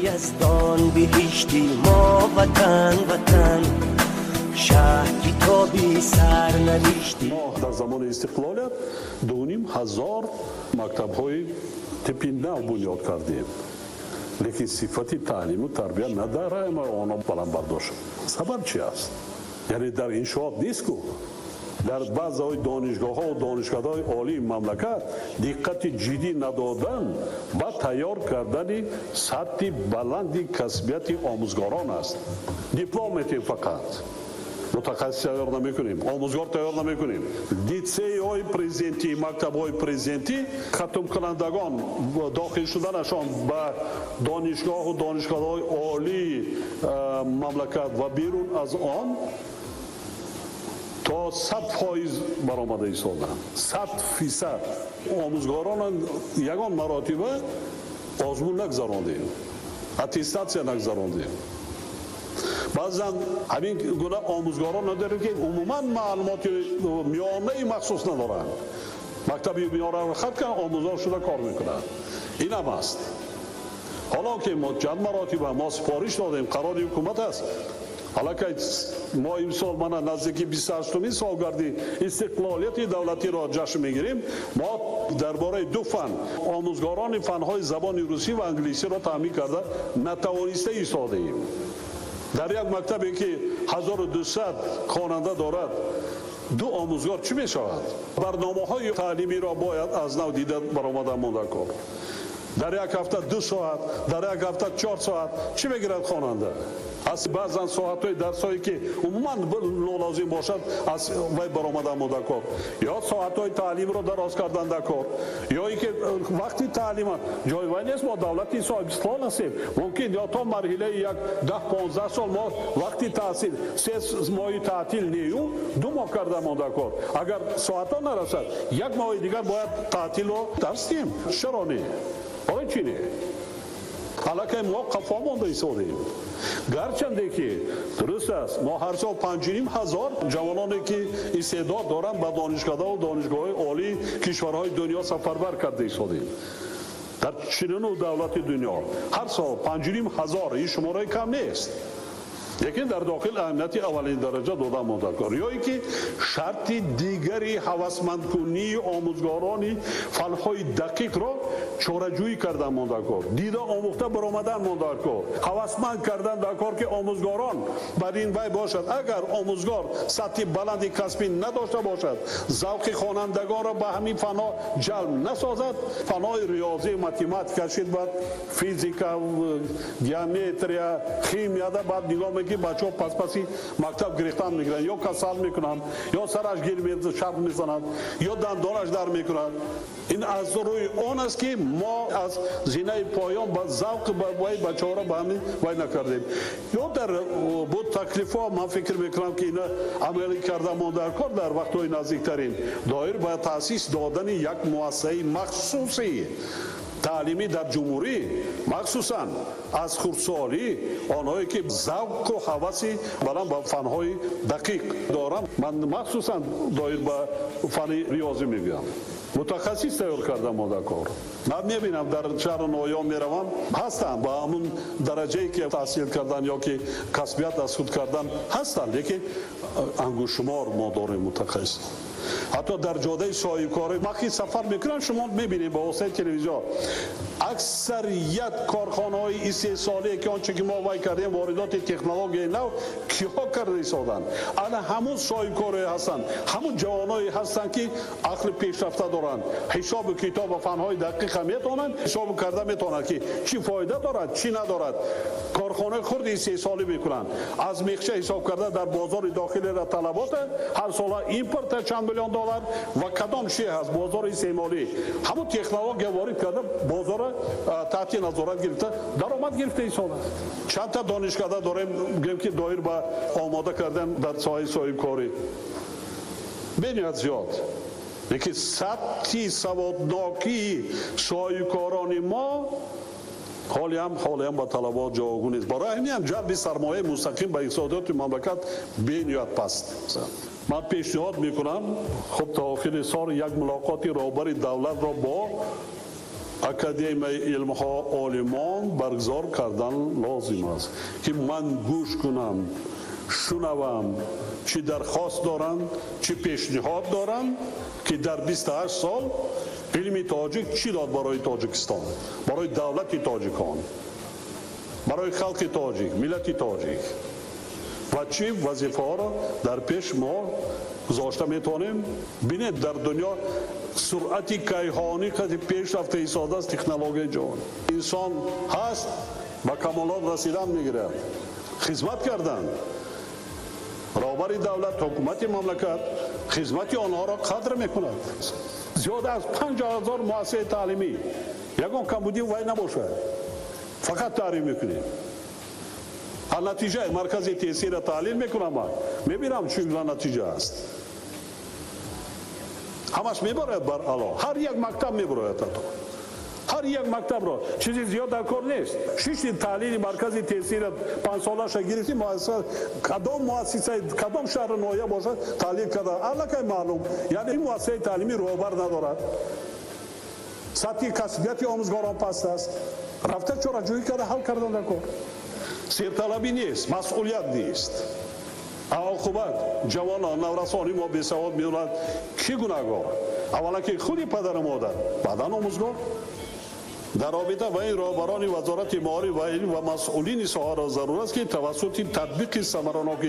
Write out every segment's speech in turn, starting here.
یزدان بهشتی ما وطن شهر کتابی سر نوشتی. ما در زمان استقلالیت 2,500 مکتب‌های تیپی نو بنیاد کردیم، لیکن صفتی تعلیم و تربیت نداره. ما آنها بلند برداشت. سبب چی است؟ یعنی در انشاءات نیست که در بعضی دانشگاه‌ها و دانشکده‌های عالی مملکت دقت جدی ندادن و تیار کردن سطح بلند کسبیت آموزگاران است. دیپلم فقط متخصص تیار نمی‌کنیم، آموزگار تیار نمی‌کنیم. لیسه‌های پرزنتی، مکتب‌های پرزنتی ختم کنندگان داخل شدنشان به دانشگاه و دانشکده‌های عالی مملکت و بیرون از آن تا 100% برآمده ایستادند. 100% آموزگاران یگان مراتبه آزمون نگذراندیم، اتستاسیا نگذراندیم. بعضا همین گونه آموزگاران نداریم که عموما معلومات میانه مخصوص ندارند. مکتبی میاره رو خط کنن، آموزگار شده کار میکنن. این هم است. حالا که ما چند مراتبه ما سفارش دادیم، قرار حکومت است. حالا که ما امسال من نزدیکی 28مین سالگرد استقلالیت دولتی را جشن میگیریم، ما درباره 2 فن آموزگاران فنهای زبان روسی و انگلیسی را تامین کرده نتوانسته ایستاده ایم. در یک مکتبی که 1200 خواننده دارد 2 آموزگار چی می شود؟ برنامه‌های تعلیمی را باید از نو دیده برآمده مانده کار. در یک هفته 2 ساعت، در یک هفته 4 ساعت چی میگیرد خواننده؟ از بعضا ساعت‌های درسایی که عموما لازم باشد از وی برآمده مانده کار، یا ساعت‌های تعلیم را دراز کردن در کار، یا اینکه وقتی تعلیم جای وی نیست. ما دولتی صاحب استقلال هستیم، ممکن یا تا مرحله یک 10-15 سال ما وقتی تحصیل 3 ماه تعطیل نیو 2 ماه کرده مانده کار. اگر ساعت‌ها نرسد 1 ماه دیگر باید تعطیل رو درس دیم. چرا نه؟ برای چی نه؟ حالا که ما قفا مانده ایستادیم. گرچنده که درست است ما هر سال 5,500 جوانانی که استعداد دارند به دانشکده و دانشگاه‌های عالی کشورهای دنیا سفربر کرده ایستادیم. در چنین دولت دنیا هر سال 5,500 این شماره کم نیست. لیکن در داخل امنیتی اولین درجه داده مانده کار، یا اینکه شرط دیگری هوسمند کنی آموزگاران فنهای دقیق را چاره‌جویی کردن مانده کار، دیده آموخته برآمدن مانده کار، هوسمند کردن در کار که آموزگاران بر این وی باشد. اگر آموزگار سطح بلندی کسبی نداشته باشد، ذوق خوانندگان را به همین فنا جلب نسازد، فنای ریاضی، متماتیک، شدت، فیزیکا، گیومتریا، شیمیا را بعد نگاه که بچه‌ها پسی مکتب گرفتن میگیرن، یا کسل میکنن، یا سرش گیر میاد شب میزنند، یا دندانش در میکنند. این از روی اون است که ما از زینه پایان با ذوق وای بچه‌ها را به همین وای نکردیم. یا در بود تکلیف‌ها من فکر میکنم که اینا عملی کرده ما در کار در وقت‌های نزدیکترین دایر باید تأسیس دادن یک مؤسسه مخصوصی تعلیمی در جمهوری، مخصوصا از خردسالی آنهایی که ذوق و هوسی برام با فنهای دقیق دارم. من مخصوصا دایر به فن ریاضی میگم، متخصص تیار کردم ماده کار. من میبینم در شهر نویان میروم هستن با همون درجه‌ای که تحصیل کردن یا که کسبیت از خود کردن هستن، لیکن انگشت‌شمار ما داریم متخصص. حتی در جاده صاحبکاری وقتی سفر میکنن شما میبینید با واسطه تلویزیون اکثریت کارخانه‌های 30 ساله که آنچه که ما وای کردیم واردات تکنولوژی نو کیها کرده ایستادن. الان همون صاحبکاری هستن، همون جوانایی هستن که عقل پیشرفته دارن، حساب کتاب و فنهای دقیق میتونن حساب کرده میتونن که چی فایده دارد چی ندارد. کارخانه خرد 30 ساله میکنن، از میخچه حساب کرده در بازار داخلی را طلبات هر سال ایمپورت چند میلیون دلار و کدام شی هست بازار استعمالی همون تکنولوژی وارد کرده بازار تحت نظارت گرفته درآمد گرفته ایستاد. چند تا دانشکده داریم میگم که دایر با آماده کردن در ساحه صاحبکاری بنیاد زیاد، لیکن سطح سوادناکی صاحبکاران ما حالی هم با طلبات جاگون است. برای همین هم جلب سرمایه مستقیم به اقتصادیات مملکت بنیاد پست. من پیشنهاد میکنم خب تا آخر سال یک ملاقات رهبر دولت را با اکادمی علم ها عالمان برگزار کردن لازم است که من گوش کنم، شنوم چی درخواست دارند، چی پیشنهاد دارند که در 28 سال علم تاجیک چی داد برای تاجیکستان، برای دولت تاجیکان، برای خلق تاجیک، ملت تاجیک و چی وظیفه ها را در پیش ما گذاشته میتونیم. بینید در دنیا سرعت کیهانی که پیش رفته ایستاده است تکنولوژی جهان. انسان هست به کمالات رسیدن میگیره، خدمت کردن، رهبر دولت، حکومت مملکت خدمت آنها را قدر میکند. زیاد از 50,000 مؤسسه تعلیمی یگان کمبودی وای نباشه، فقط تعلیم میکنیم. حال نتیجه مرکز تاثیر تعلیم میکنم، من میبینم چگونه نتیجه است. همش میبراید بر علا، هر یک مکتب میبراید، هر یک مکتب را چیزی زیاد در کار نیست. 6 تعلیمی مرکز تاثیر 5 ساله شا گرفتیم، کدام مؤسسه کدام شهر نویا باشد تعلیم کرده الکی معلوم. یعنی این مؤسسه تعلیمی رهبر ندارد، سطح کسبیت آموزگاران پست است، رفته چراجویی کرده حل کردن در کار. سرطلبی نیست، مسئولیت نیست. عاقبت جوانان نورسانی ما بیسواد میدونند کی گناهگار؟ اولا که خودی پدر مادر، بعدا آموزگار. در رابطه با این رهبران وزارت معارف و علم و مسئولین ساحه را ضرور است که توسط تطبیق ثمرناک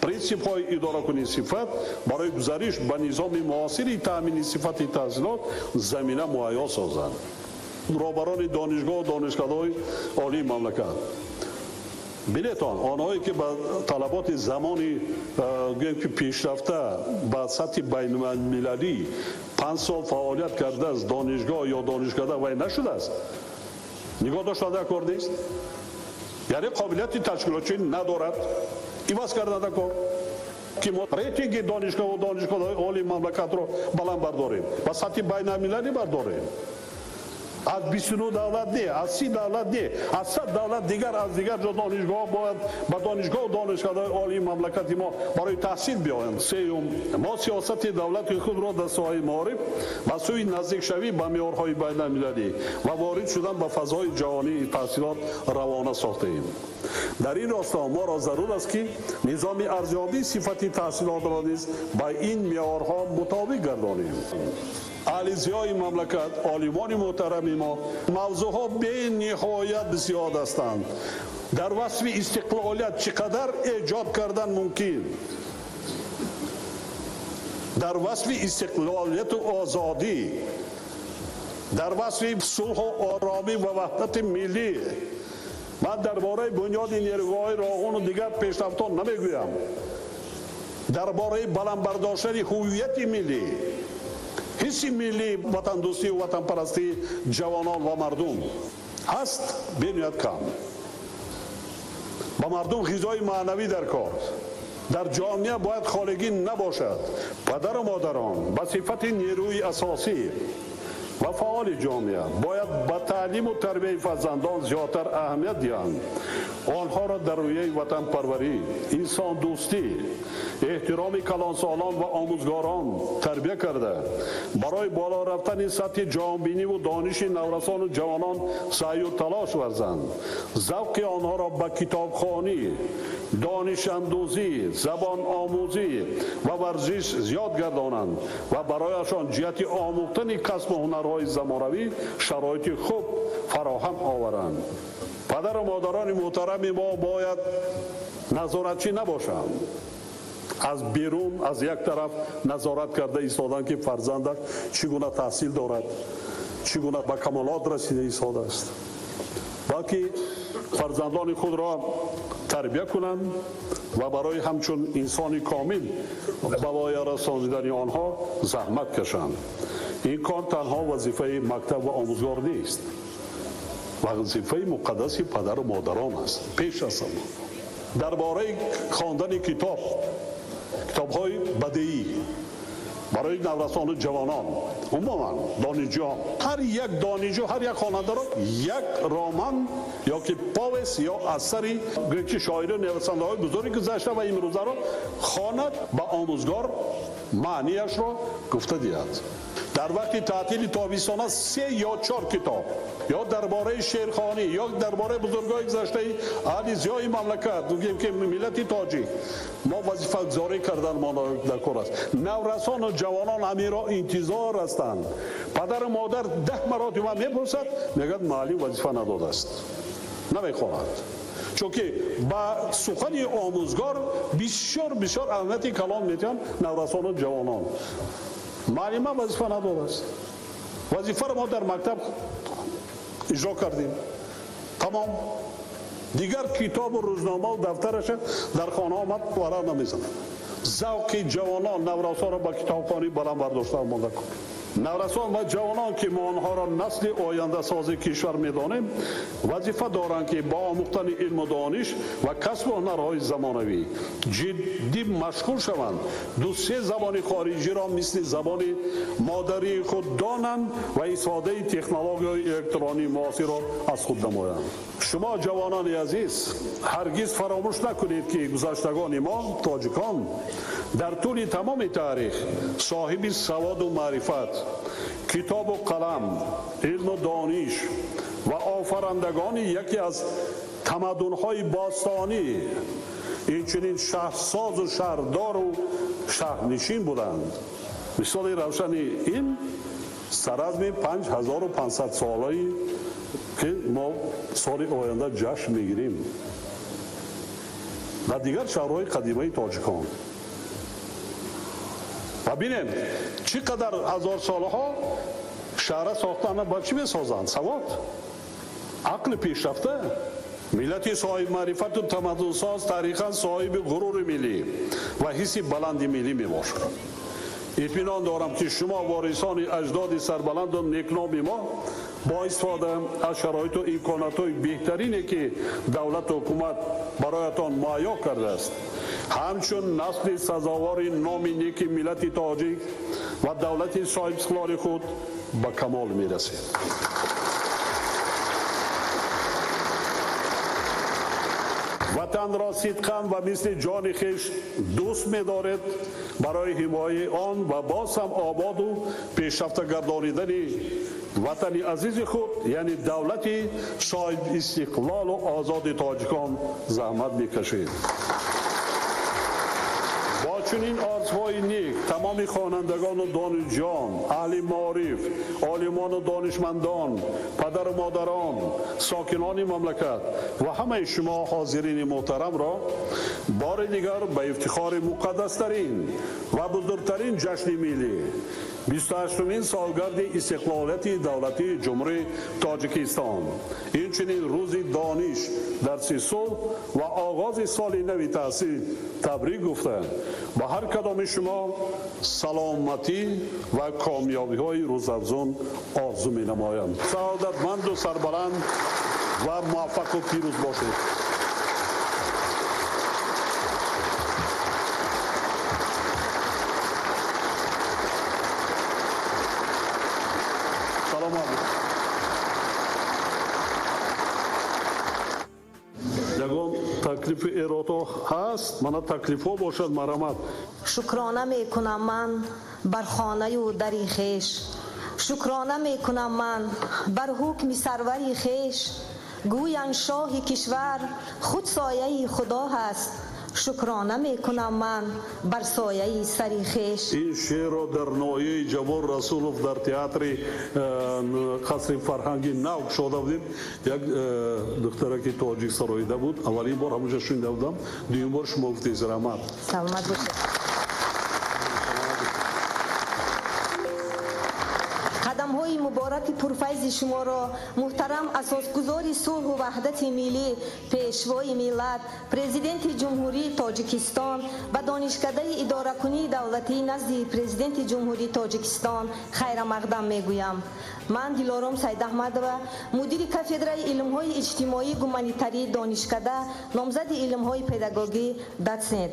پرینسیپ های اداره کنی صفت برای گزارش به نظام معاصر تامین صفت تحصیلات زمینه مهیا سازند. رهبران دانشگاه و دانشکده‌های عالی مملکت، بینیتان آنهایی که با طلبات زمانی پیشرفته به سطح بین المللی 5 سال فعالیت کرده است، دانشگاه یا دانشکده وای نشده است، نگاه داشتن در کار نیست، یعنی قابلیت تشکیلاتچی ندارد، ایواز کردن در کار که ما ریتینگ دانشگاه و دانشکده عالی مملکت را بلند برداریم، به سطح بین المللی برداریم. از 29 دولت نه، از 30 دولت نه، از 100 دولت دیگر از دیگر دانشگاه باید به دانشگاه و دانشکده عالی مملکت ما برای تحصیل بیایند. سوم، ما سیاست دولت خود را در ساحه معارف به سوی نزدیک شوی به معیارهای بین المللی و وارد شدن به فضای جهانی تحصیلات روانه ساخته ایم. در این راستا ما را ضرور است که نظام ارزیابی صفت تحصیلات را نیز به این معیارها مطابق گردانیم. علیزیای مملکت، عالمان محترم ما، موضوعها به نهایت بسیار هستند. در وصف استقلالیت چقدر ایجاد کردن ممکن، در وصف استقلالیت و آزادی، در وصف صلح و آرامی و وحدت ملی. من درباره بنیاد نیروهای راهون و دیگر پیشرفتان نمیگویم، درباره بلند برداشتن هویت ملی، حس ملی، وطن دوستی و وطن پرستی جوانان و مردم هست بنیاد کم. با مردم غذای معنوی در کار. در جامعه باید خالگی نباشد. پدر و مادران با صفت نیروی اساسی و فعال جامعه باید با تعلیم و تربیت فرزندان زیادتر اهمیت دهند. آنها را در رویه وطن پروری، انسان دوستی، احترام کلانسالان و آموزگاران تربیت کرده برای بالا رفتن سطح جهانبینی و دانش نورسان و جوانان سعی و تلاش ورزند. ذوق آنها را به کتابخوانی، دانش اندوزی، زبان آموزی و ورزش زیاد گردانند و برایشان جهت آموختن کسب و هنرهای زمانوی شرایط خوب فراهم آورند. پدر و مادران محترم ما باید نظارتچی نباشند. از بیرون از یک طرف نظارت کرده ایستادن که فرزندش چگونه تحصیل دارد، چگونه به کمالات رسیده ایستاده است، بلکه فرزندان خود را تربیت کنند و برای همچون انسانی کامل به پایان رسانیدن آنها زحمت کشند. این کار تنها وظیفه مکتب و آموزگار نیست، وظیفه مقدس پدر و مادران است. پیش از همه درباره خواندن کتاب‌های بدیعی برای نورسان و جوانان، عموما دانشجویان، هر یک دانشجو، هر یک خواننده را یک رمان یا که پاوس یا اثری که شاعر و نویسنده های بزرگی گذشته و امروزه را خواند، به آموزگار معنیش را گفته دهد. در وقت تعطیل تابستانه 3 یا 4 کتاب یا درباره شیرخوانی یا درباره بزرگای گذشته اهل زیای مملکت میگیم که ملت تاجیک ما وظیفه گذاری کردن ما در کار است. نورسان و جوانان همین را انتظار هستند. پدر و مادر 10 مرتبه میپرسد میگد معلم وظیفه نداده است، نمیخواهد، چون که با سخن آموزگار بسیار اهمیت کلام میتن نورسان و جوانان. معلم وظیفه نداده است. وظیفه را ما در مکتب اجرا کردیم، تمام. دیگر کتاب و روزنامه و دفترش در خانه آمد ورق نمیزند. ذوق جوانان نورسان را با کتابخوانی بلند برداشته آماده کن. نورسان و جوانان که ما آنها را نسل آینده ساز کشور میدانیم وظیفه دارند که با آموختن علم و دانش و کسب هنرهای زمانوی جدی مشغول شوند. 2-3 زبان خارجی را مثل زبان مادری خود دانند و استفاده تکنولوژی الکترونیک معاصر را از خود نمایند. شما جوانان عزیز هرگز فراموش نکنید که گذشتگان ما تاجیکان در طول تمام تاریخ صاحب سواد و معرفت، کتاب و قلم، علم و دانش و آفرندگان یکی از تمدن‌های باستانی، اینچنین شهرساز و شهردار و شهرنشین بودند. مثال روشن این سرعزم 5500 ساله‌ای که ما سال آینده جشن میگیریم و دیگر شهرهای قدیمه تاجیکان. و ببینید چقدر هزار سالها شهر ساختن با چی میسازند؟ سواد، عقل پیشرفته. ملت صاحب معرفت و تمدن ساز تاریخا صاحب غرور ملی و حس بلند ملی میباشد. اطمینان دارم که شما وارثان اجداد سربلند و نیکنام ما با استفاده از شرایط و امکانات‌های بهترینی که دولت و حکومت برایتان مهیا کرده است همچون نسل سزاوار نام نیک ملت تاجیک و دولت صاحب استقلال خود به کمال میرسید. وطن را صدقاً و مثل جان خویش دوست می‌دارد. برای حمایت آن و باز هم آباد و پیشرفته گردانیدن وطن عزیز خود یعنی دولت صاحب استقلال و آزاد تاجیکان زحمت می‌کشید. با چنین آرزوهای نیک تمام خوانندگان و دانشجویان، اهل معارف، عالمان و دانشمندان، پدر و مادران، ساکنان مملکت و همه شما حاضرین محترم را بار دیگر به افتخار مقدسترین و بزرگترین جشن ملی 28مین سالگرد استقلالیت دولت جمهوری تاجیکستان، اینچنین روز دانش در صلح و آغاز سال نو تحصیل تبریک گفته با هر کدام شما سلامتی و کامیابی های روزافزون آرزو می نمایم. سعادتمند و سربلند و موفق و پیروز باشید. تکلیف ایراتو هست، من تکلیف ها باشد مرامت. شکرانه میکنم من بر خانه و دری خیش، شکرانه میکنم من بر حکم سروری خیش. گویند شاه کشور خود سایه خدا هست، شکرانه میکنم من بر سایه سری خیش. این شعر را در نایه جوار رسولوف در تئاتر قصر فرهنگی نو شده بودیم. یک دختره که تاجیک سراییده بود، اولین بار همونجا شنیده بودم، دوم بار شما گفتید زحمت. سلامت باشید. قدم‌های مبارک پرفیض شما را محترم اساسگزار صلح و وحدت ملی، پیشوای ملت، پرزیدنت جمهوری تاجیکستان و دانشکده اداره کنی دولتی نزد پرزیدنت جمهوری تاجیکستان خیر مقدم میگویم. من دلارام سیداحمدова مدیر کافدرای علم‌های اجتماعی گومانیتاری دانشکده نامزد علم‌های پداگوژی داتسنت.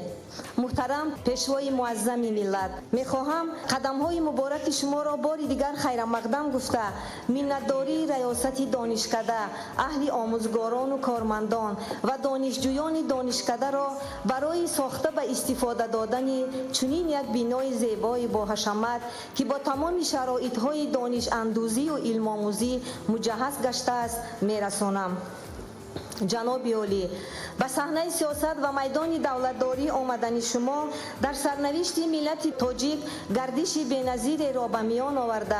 محترم پیشوای معظم ملت، میخواهم قدم‌های مبارک شما را بار دیگر خیر مقدم گفته منتداری ریاست دانشکده، اهل آموزگاران و کارمندان و دانشجویان دانشکده را برای ساخته و استفاده دادن چنین یک بینای زیبای با حشمت که با تمام شرایط‌های دانش اندوزی و علم آموزی مجهز گشته است میرسانم. جناب عالی، به صحنه سیاست و میدان دولتداری آمدن شما در سرنوشت ملت تاجیک گردش بی‌نظیر را به میان آورده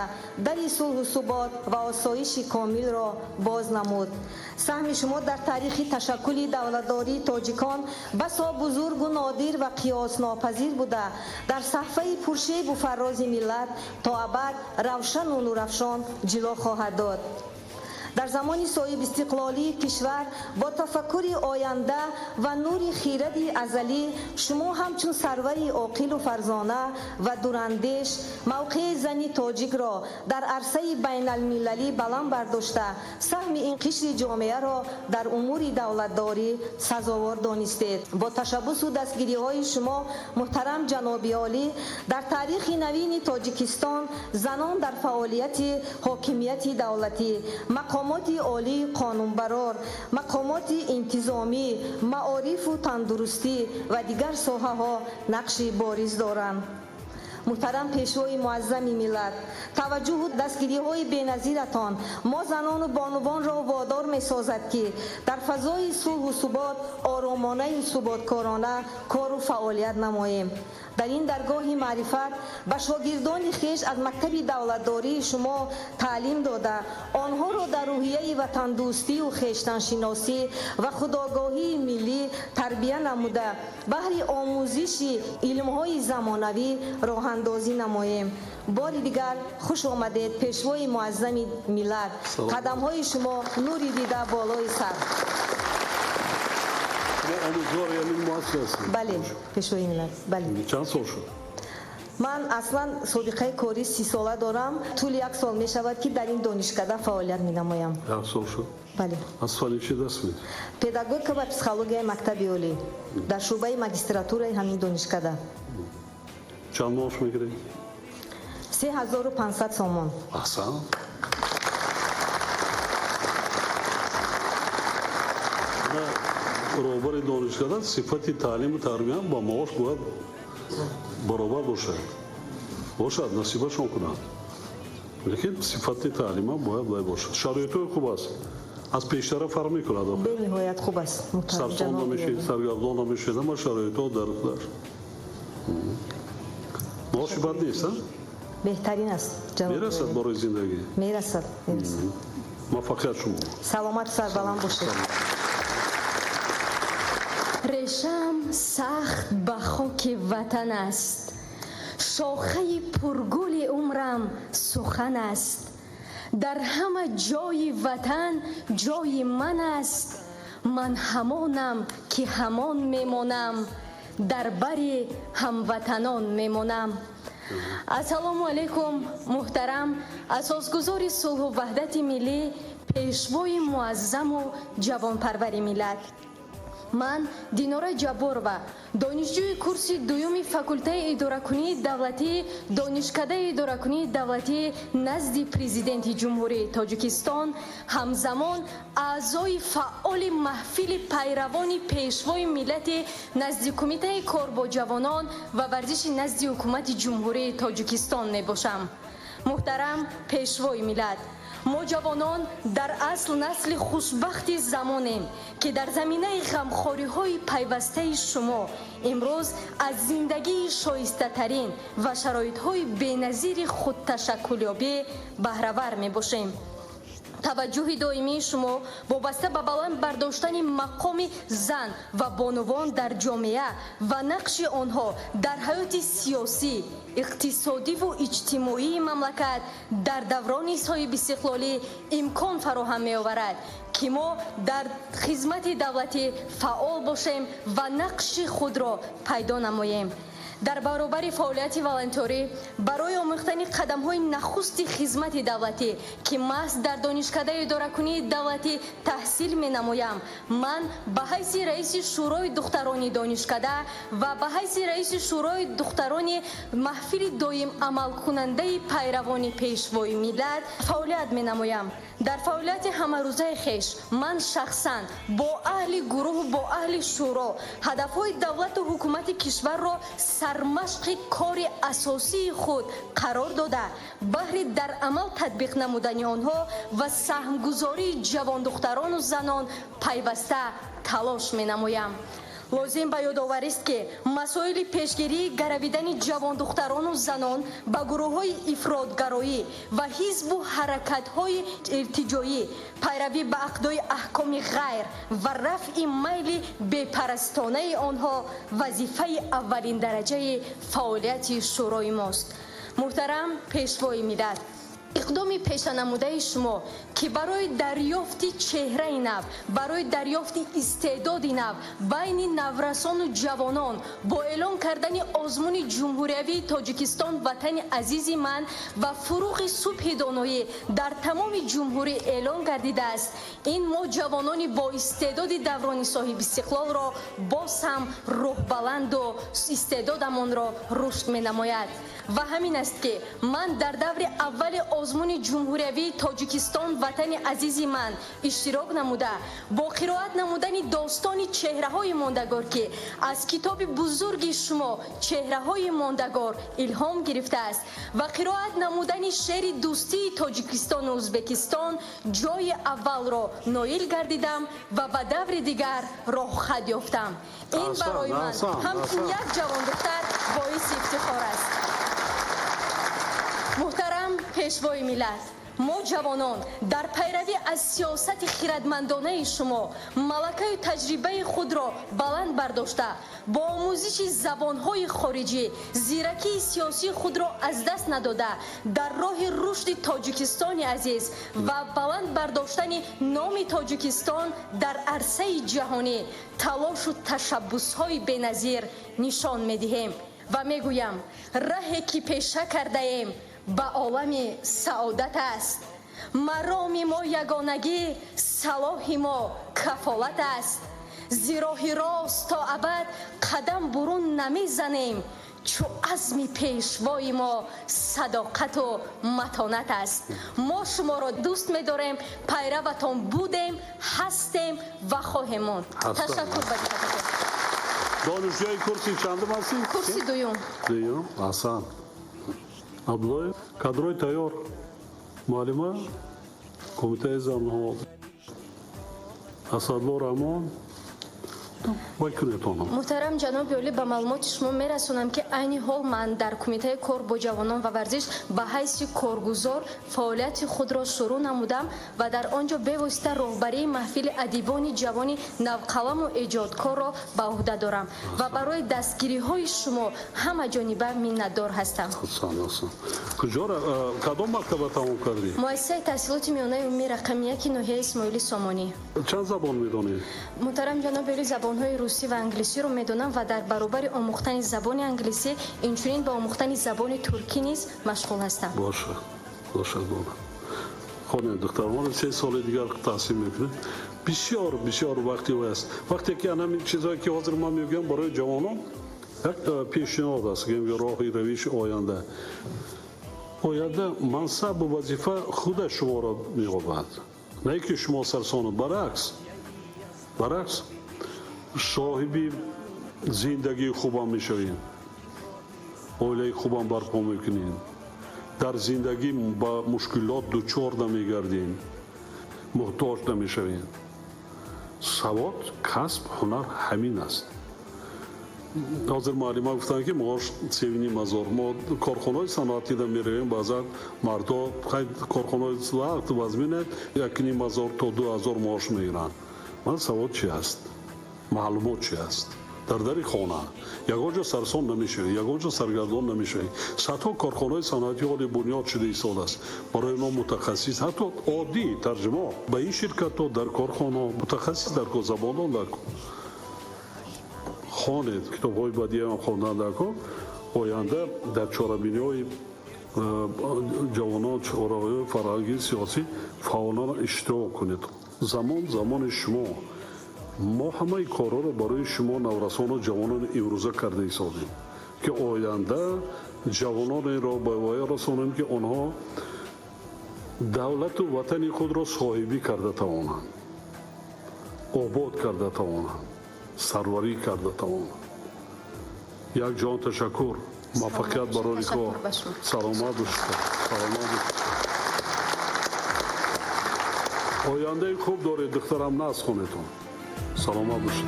در صلح و ثبات و آسایش کامل را باز نمود. سهم شما در تاریخ تشکل دولتداری تاجیکان بسا بزرگ و نادر و قیاس ناپذیر بوده در صفحه پرشیب و فراز ملت تا ابد روشن و نورافشان جلو خواهد داد. در زمان صاحب استقلالی کشور با تفکر آینده و نور خیرت ازلی شما همچون سروری عاقل و فرزانه و دوراندیش موقع زنی تاجیک را در عرصه بین المللی بلند برداشته سهم این قشر جامعه را در امور دولتداری سزاوار دانستید. با تشبث و دستگیری های شما محترم جناب عالی در تاریخ نوین تاجیکستان زنان در فعالیت حاکمیت دولتی، مقامات عالی قانونبرار، مقامات انتظامی، معارف و تندرستی و دیگر ساحه‌ها نقش بارز دارند. محترم پیشوای معظم ملت، توجه و دستگیری‌های بی‌نظیرتان ما زنان و بانوان را وادار می‌سازد که در فضای صلح و ثبات آرامانه و ثباتکارانه کار و فعالیت نماییم. در این درگاه معرفت به شاگردان خویش از مکتب دولتداری شما تعلیم داده آنها را در روحیه وطن دوستی و خویشتن شناسی و خودآگاهی ملی تربیت نموده بهر آموزش علم‌های زمانوی راه اندازی نماییم. بار دیگر خوش آمدید پیشوای معظم ملت. قدم‌های شما نوری دیده بالای سر. بله پیشوای ملت. بله. چند سال شد؟ من اصلا سابقه کاری 30 ساله دارم. طول 1 سال می شود که در این دانشکده فعالیت می نمایم. 1 سال شد؟ بله. از فعالیت چه دست می‌دید؟ پداگوژیک و پسیکولوژی مکتب عالی در شعبه ماجستراتورای همین دانشکده. چند معاش میگیرید؟ 3500 سومون. احسن. برابر دانشکده صفت تعلیم و تربیت با معاش باید برابر باشد نصیبشون کنند، لیکن صفت تعلیم باید باشد. شرایط خوب است، از پیشتر فرق میکند. به نهایت خوب است. سرسان نمیشید، سرگردان نمیشید، اما شرایط ها در معاش بد نیست. بهترین است. میرسد برای زندگی. میرسد. موفقیت شما. سلامت سربلند باشید. ریشم سخت به خاک وطن است، شاخه پرگل عمرم سخن است. در همه جای وطن جای من است، من همانم که همان میمانم، در بر هموطنان میمانم. السلام علیکم محترم اساسگزار صلح و وحدت ملی، پیشوای معظم و جوانپرور ملت. من دیناره جبورова دانشجوی کورس دوم فاکولته اداره‌کنی دولتی دانشکده اداره‌کنی دولتی نزد پرزیدنت جمهوری تاجیکستان، همزمان اعضای فعال محفل پیروان پیشوای ملت نزد کمیته کار با جوانان و ورزش نزد حکومت جمهوری تاجیکستان میباشم. محترم پیشوای ملت، ما جوانان در اصل نسل خوشبخت زمانیم که در زمینه غمخواری های پیوسته شما امروز از زندگی شایسته ترین و شرایط های بی‌نظیر خود تشکلیابی بهره‌ور می باشیم. توجه دائمی شما وابسته به بلند برداشتن مقام زن و بانوان در جامعه و نقش آنها در حیات سیاسی، اقتصادی و اجتماعی مملکت در دوران صاحب استقلالی امکان فراهم می آورد که ما در خدمت دولتی فعال باشیم و نقش خود را پیدا نماییم. дар баробари фаъолияти волонтёрӣ барои омӯхтани қадамҳои нахусти хизмати давлатӣ ки маҳз дар донишкадаи идоракунии давлатӣ таҳсил менамоям, ман ба ҳайси раиси шӯрои духтарони донишкада ва ба ҳайси раиси шӯрои духтарони маҳфили доим амалкунандаи пайравони пешвои миллат фаъолият менамоям. дар фаъолияти ҳамарӯзаи хеш ман шахсан бо аҳли гурӯҳ бо аҳли шӯро ҳадафҳои давлату ҳукумати кишварро сармашқи кори асосии худ қарор дода баҳри дар амал татбиқ намудани онҳо ва саҳмгузории ҷавондухтарону занон пайваста талош менамоям. лозим ба ёдоварист ки масоили пешгирии гаравидани ҷавондухтарону занон ба гурӯҳҳои ифротгароӣ ва ҳизбу ҳаракатҳои иртиҷоӣ пайравӣ ба ақдои аҳкоми ғайр ва рафъи майли бепарастонаи онҳо вазифаи аввалиндараҷаи фаъолияти шӯрои мост. муҳтарам пешвои миллат, иқдоми пешанамудаи шумо ки барои дарёфти чеҳраи нав, барои дарёфти истеъдоди нав байни наврасону ҷавонон бо эълон кардани озмуни ҷумҳуриявии Тоҷикистон ватани азизи ман ва фуруғи субҳи доноӣ дар тамоми ҷумҳурӣ эълон гардидааст, ин мо ҷавонони бо истеъдоди даврони соҳиби истиқлолро боз ҳам рӯҳбаланду истеъдодамонро рушд менамояд. ва ҳамин аст ки ман дар даври аввали озмуни ҷумҳуриявии Тоҷикистон ватани азизи ман иштирок намуда бо қироат намудани достони чеҳраҳои мондагор ки аз китоби бузурги шумо чеҳраҳои мондагор илҳом гирифтааст ва қироат намудани шеъри дӯстии Тоҷикистону Ӯзбекистон ҷои аввалро ноил гардидам ва ба даври дигар роҳхат ёфтам. ин барои ман ҳамчун як ҷавондухтар боиси ифтихор аст. муҳтарам пешвои миллат, мо ҷавонон дар пайравӣ аз сиёсати хирадмандонаи шумо малакаи таҷрибаи худро баланд бардошта бо омӯзиши забонҳои хориҷӣ зиракии сиёсии худро аз даст надода дар роҳи рушди Тоҷикистони азиз ва баланд бардоштани номи Тоҷикистон дар арсаи ҷаҳонӣ талошу ташаббусҳои беназир нишон медиҳем ва мегӯям раҳе ки пеша кардаем ба олами саодат аст. мароми мо ягонагӣ, салоҳи мо кафолат аст. зироҳи рост то абад қадам бурун намезанем, чу азми пешвои мо садоқату матонат аст. мо шуморо дӯст медорем, пайраватон будем, ҳастем ва хоҳем монд. ташаккур ба диққататон. донишҷӯи курси чандум ҳастӣ? курси дуюм. дуюм. аҳсан. абдуллоев кадрои тайёр. муаллима кумитаи занҳо асадулло раҳмон. муҳтарам ҷаноби олӣ, ба маълумоти шумо мерасонам ки айни ҳол ман дар кумитаи кор бо ҷавонон ва варзиш ба ҳайси коргузор фаъолияти худро шурӯъ намудам ва дар он ҷо бевосита роҳбарии маҳфили адибони ҷавони навқаламу эҷодкорро ба уҳда дорам ва барои дастгириҳои шумо ҳамаҷониба миннатдор ҳастам. кадом мактаба тамом кардӣ? муассисаи таҳсилоти миёнаи умумии рақами 1 ноҳияи Исмоили Сомонӣ. чанд забон медонӣ? муҳтарам ҷаноби олӣ, забонҳои русӣ ва англисиро медонам ва дар баробари омӯхтани забони англисӣ инчунин ба омӯхтани забони туркӣ низ машғул ҳастам. бошад хоне духтарони 3 соли дигар таҳсил мекунед. бисёр вақти аст. вақте ки ҳамин чизое ки ҳозир ман мегӯям барои ҷавонон як пешниҳод аст, роҳи равиши оянда мансабу вазифа худаш шуморо меёбад, не ки шумо сарсону. баръакс соҳиби зиндагии хубам мешавем, оилаи хубам барпо мекунем, дар зиндагӣ ба мушкилот дучор намегардем, муҳтоҷ намешавем. савод, касб, ҳунар ҳамин аст. ҳозир муаллима гуфтанд ки маош 3,5 мо корхонаҳои саноатӣ да меравем, баъзан мардо корхонаҳои вақт вазминад 1,5 то 2,000 маош мегиранд. ман савод чи аст? маълумот чи аст? дар дари хона ягон ҷо сарсон намешавӣ, ягон ҷо саргардон намешавӣ. садҳо корхонаҳои саноатӣ ҳоли бунёд шуда истодааст барои мо мутахассис, ҳатто оддӣ тарҷимо ба ин ширкатҳо дар корхона мутахассис дар кор, забондон дар кор хонед, китобҳои бадиам хондан дар кор. آینده در چاره‌بینی‌های جوانان چهارراه فرهنگی سیاسی فعالان اشتراک کنید. زمان شما ما همه کارا رو برای شما نورسان و جوانان امروزه کرده ایستادیم که آینده جوانان را به وای رسانیم که آنها دولت و وطن خود را صاحبی کرده توانند، آباد کرده توانند، سروری کرده توانند. یک جان تشکر، موفقیت برای کار. سلامت باشید. آینده خوب دارید دخترم، ناز خونتون. سلامت باشید.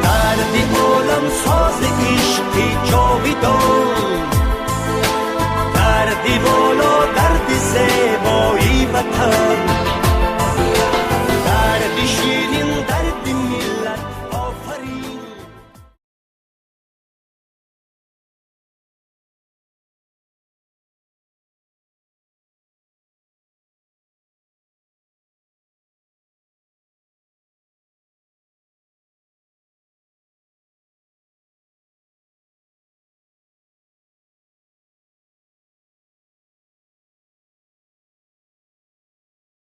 دردی عالم ساز عشقی جاویدان، دردی بالا